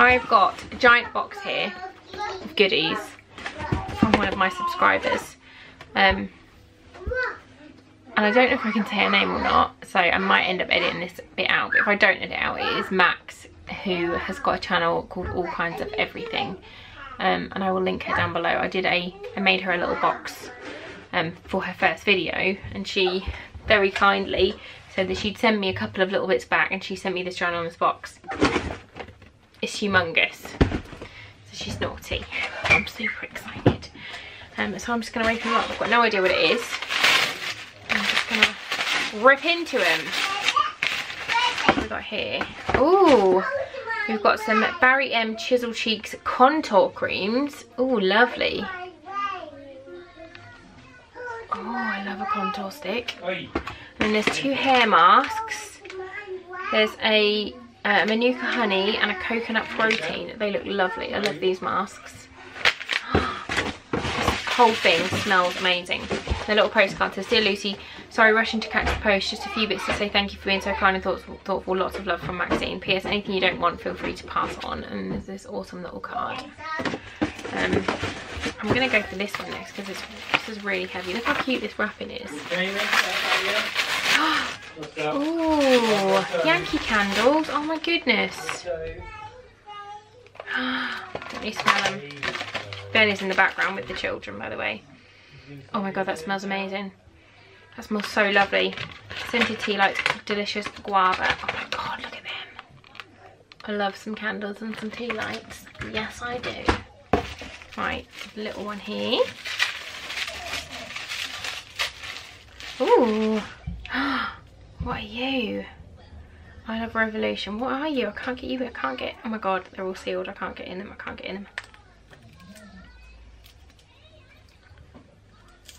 I've got a giant box here of goodies from one of my subscribers. And I don't know if I can say her name or not, so I might end up editing this bit out, but if I don't edit it out, it is Max, who has got a channel called All Kinds of Everything, and I will link her down below. I made her a little box for her first video, and she very kindly said that she'd send me a couple of little bits back, and she sent me this ginormous box. It's humongous, so she's naughty. I'm super excited. So I'm just going to open them up. I've got no idea what it is. I'm just going to rip into them. What have we got here? Ooh, we've got some Barry M Chisel Cheeks contour creams. Ooh, lovely. Oh, I love a contour stick. And there's 2 hair masks. There's a Manuka honey and a coconut protein. They look lovely. I love these masks. This whole thing smells amazing. The little postcard says, "Dear Lucy, sorry rushing to catch the post. Just a few bits to say thank you for being so kind and thoughtful. Lots of love from Maxine. P.S. Anything you don't want, feel free to pass on." And there's this awesome little card. I'm gonna go for this one next because this is really heavy. Look how cute this wrapping is. Oh, Yankee candles. Oh my goodness. Let me smell them. Ben is in the background with the children, by the way. Oh my god, that smells amazing. That smells so lovely. Scented tea lights, delicious guava. Oh my god, look at them. I love some candles and some tea lights. Yes, I do. Right, little one here. Ooh. What are you? I love Revolution. What are you? I can't get you. I can't get. Oh my god, they're all sealed. I can't get in them. I can't get in them.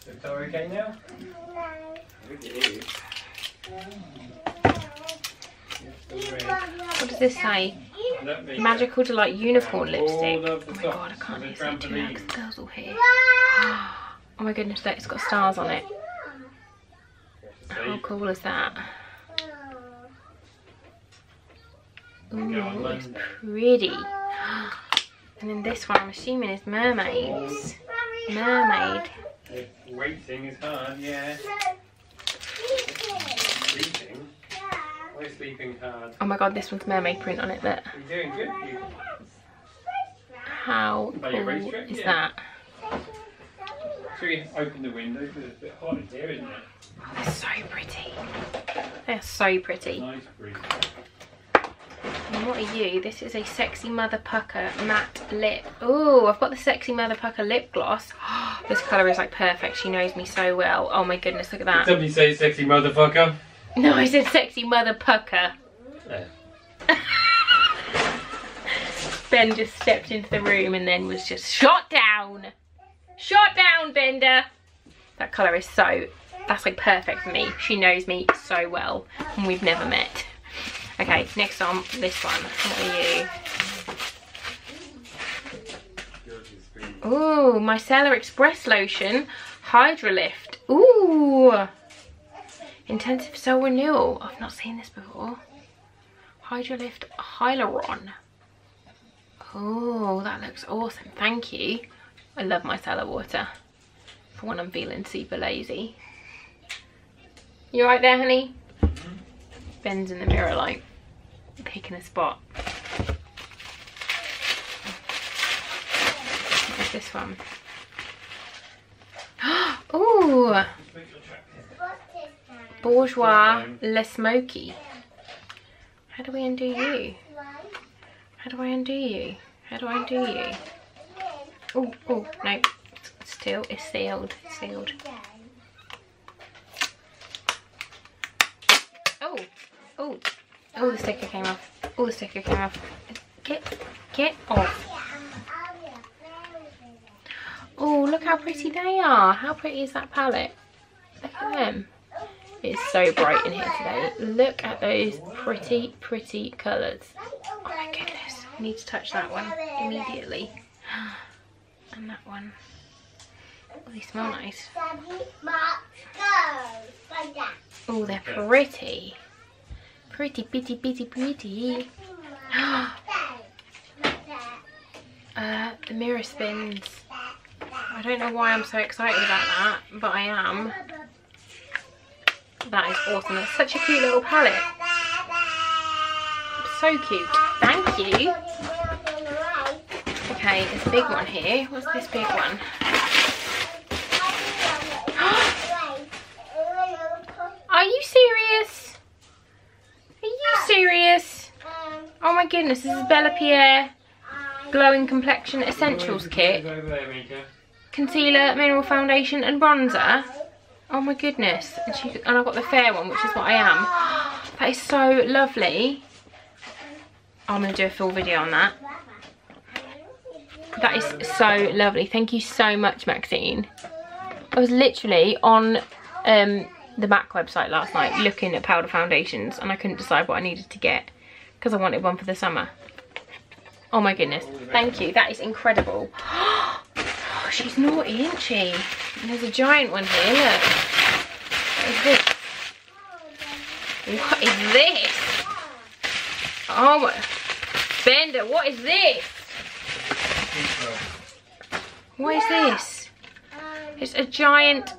Is that okay now? No. What does this say? Magical Delight Unicorn lipstick. Oh my god, I can't use it too loud because the girls all here. Oh my goodness, it's got stars on it. How cool is that? Ooh, it's pretty. And then this one, I'm assuming, is mermaids. Mermaid. Waiting is hard, yeah. Sleeping? Why is sleeping hard? Oh my god, this one's mermaid print on it. Look. You're doing good. How cool is that? Should we open the window because it's a bit hot in here, isn't it? Oh, they're so pretty. They're so pretty. Nice breeze. And what are you? This is a Sexy Mother Pucker matte lip. Oh, I've got the Sexy Mother Pucker lip gloss. This colour is like perfect. She knows me so well. Oh my goodness, look at that. Did somebody say sexy motherfucker? No, I said Sexy Mother Pucker. Yeah. Ben just stepped into the room and then was just shot down. Shot down, Bender. That colour is so, that's like perfect for me. She knows me so well and we've never met. Okay, next on this one. What are you? Ooh, Micellar Express Lotion Hydra Lift. Ooh, Intensive Cell Renewal. I've not seen this before. Hydra Lift Hyaluron. Oh, that looks awesome. Thank you. I love micellar water for when I'm feeling super lazy. You right there, honey? Ben's in the mirror like picking a spot. What's this one? Ooh, Bourjois Le Smoky. How do we undo you? How do I undo you? How do I undo you? Oh, oh, no, it's sealed, it's sealed. Oh, oh, oh, the sticker came off. Oh, the sticker came off. Get off. Oh, look how pretty they are. How pretty is that palette? Look at them. It's so bright in here today. Look at those pretty, pretty colours. Oh my goodness. I need to touch that one immediately. And that one. Oh, they smell nice. Oh, they're pretty. Pretty, pretty, pretty, pretty. The mirror spins. I don't know why I'm so excited about that, but I am. That is awesome. It's such a cute little palette. So cute. Thank you. Okay, there's a big one here. What's this big one? Are you serious? Are you serious? Oh my goodness, this is Bella Pierre Glowing Complexion Essentials Kit. Concealer, mineral foundation and bronzer. Oh my goodness. And I've got the fair one, which is what I am. That is so lovely. I'm going to do a full video on that. That is so lovely. Thank you so much, Maxine. I was literally on the MAC website last night looking at powder foundations, and I couldn't decide what I needed to get because I wanted one for the summer. Oh my goodness. Thank you. That is incredible. Oh, she's naughty, isn't she? And there's a giant one here. Look. What is this? What is this? Oh my... Bender, what is this? What is this? It's a giant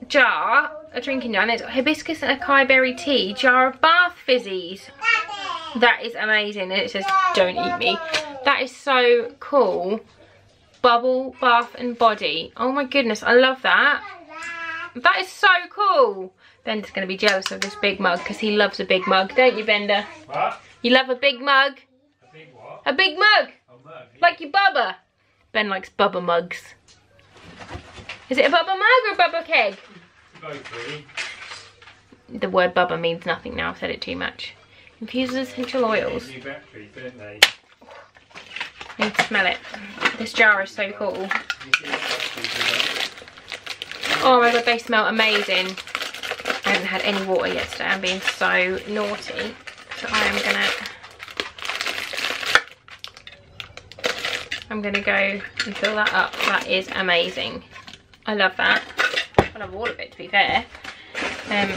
jar, a drinking jar, and it's got hibiscus and acai berry tea, jar of bath fizzies. That is amazing. And it says, don't eat me. That is so cool. Bubble, bath and body. Oh my goodness, I love that. That is so cool. Bender's going to be jealous of this big mug because he loves a big mug, don't you, Bender? What? You love a big mug? A big what? A big mug. A mug. Like your Bubba. Ben likes Bubba mugs. Is it a Bubba mug or a Bubba keg? Both really. The word Bubba means nothing now. I've said it too much. Infuses essential oils. New batteries, don't they? I need to smell it. This jar is so cool. Oh my god, they smell amazing. I haven't had any water yet today. I'm being so naughty. So I'm gonna go and fill that up. That is amazing. I love that. I love all of it, to be fair. And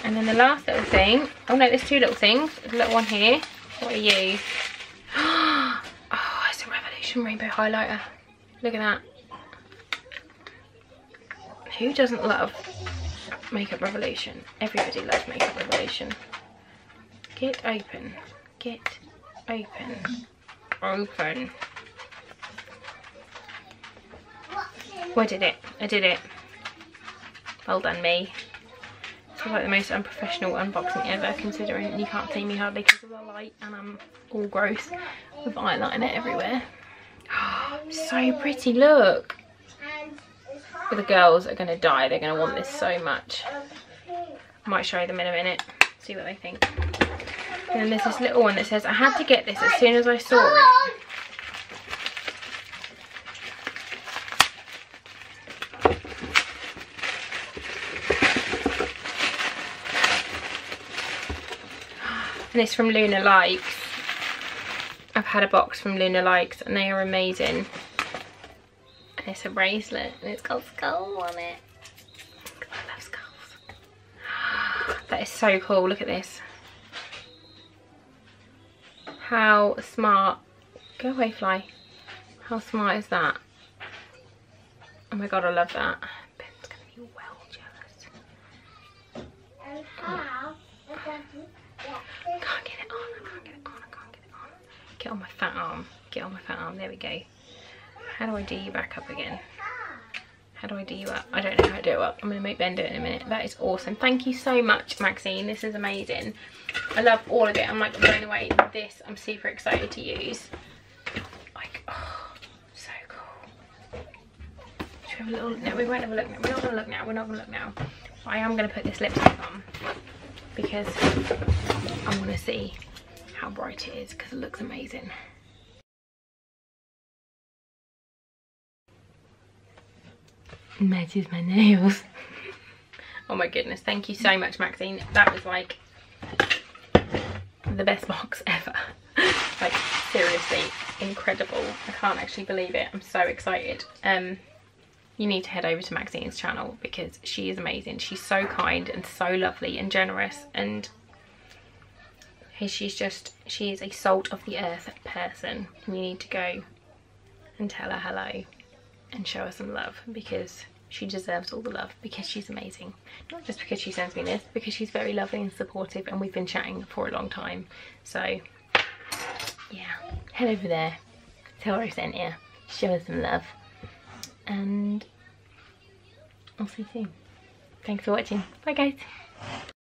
then the last little thing. Oh no, there's two little things. There's a little one here. What are you? Oh, it's a Revolution Rainbow Highlighter. Look at that. Who doesn't love Makeup Revolution? Everybody loves Makeup Revolution. Get open. Get open. Open. Oh, I did it. I did it. Well done, me. It's like the most unprofessional unboxing ever, considering you can't see me hardly because of the light and I'm all gross with eyeliner everywhere. Oh, so pretty, look. But the girls are going to die. They're going to want this so much. I might show them in a minute. See what they think. And then there's this little one that says, I had to get this as soon as I saw it. And it's from Luna Likes. I've had a box from Luna Likes and they are amazing. And it's a bracelet and it's got skulls on it. I love skulls. That is so cool. Look at this. How smart. Go away, fly. How smart is that? Oh my god, I love that. Ben's gonna be well jealous. Oh. Can't get it on, I can't get it on, I can't get it on. Get on my fat arm. Get on my fat arm. There we go. How do I do you back up again? How do I do you up? I don't know how to do it up. I'm going to make Ben do it in a minute. That is awesome. Thank you so much, Maxine. This is amazing. I love all of it. I'm like blown away with this. I'm super excited to use. Like, oh, so cool. Should we have a little... No, we won't have a look now. We're not going to look now. We're not going to look now. But I am going to put this lipstick on because I want to see how bright it is because it looks amazing. Matches my nails. Oh my goodness, thank you so much, Maxine. That was like the best box ever. Like seriously incredible. I can't actually believe it. I'm so excited. You need to head over to Maxine's channel because she is amazing. She's so kind and so lovely and generous, and she is a salt of the earth person. You need to go and tell her hello and show her some love, because she deserves all the love, because she's amazing. Not just because she sends me this, because she's very lovely and supportive, and we've been chatting for a long time. So yeah, head over there, tell her I sent you, show her some love, and I'll see you soon. Thanks for watching. Bye guys.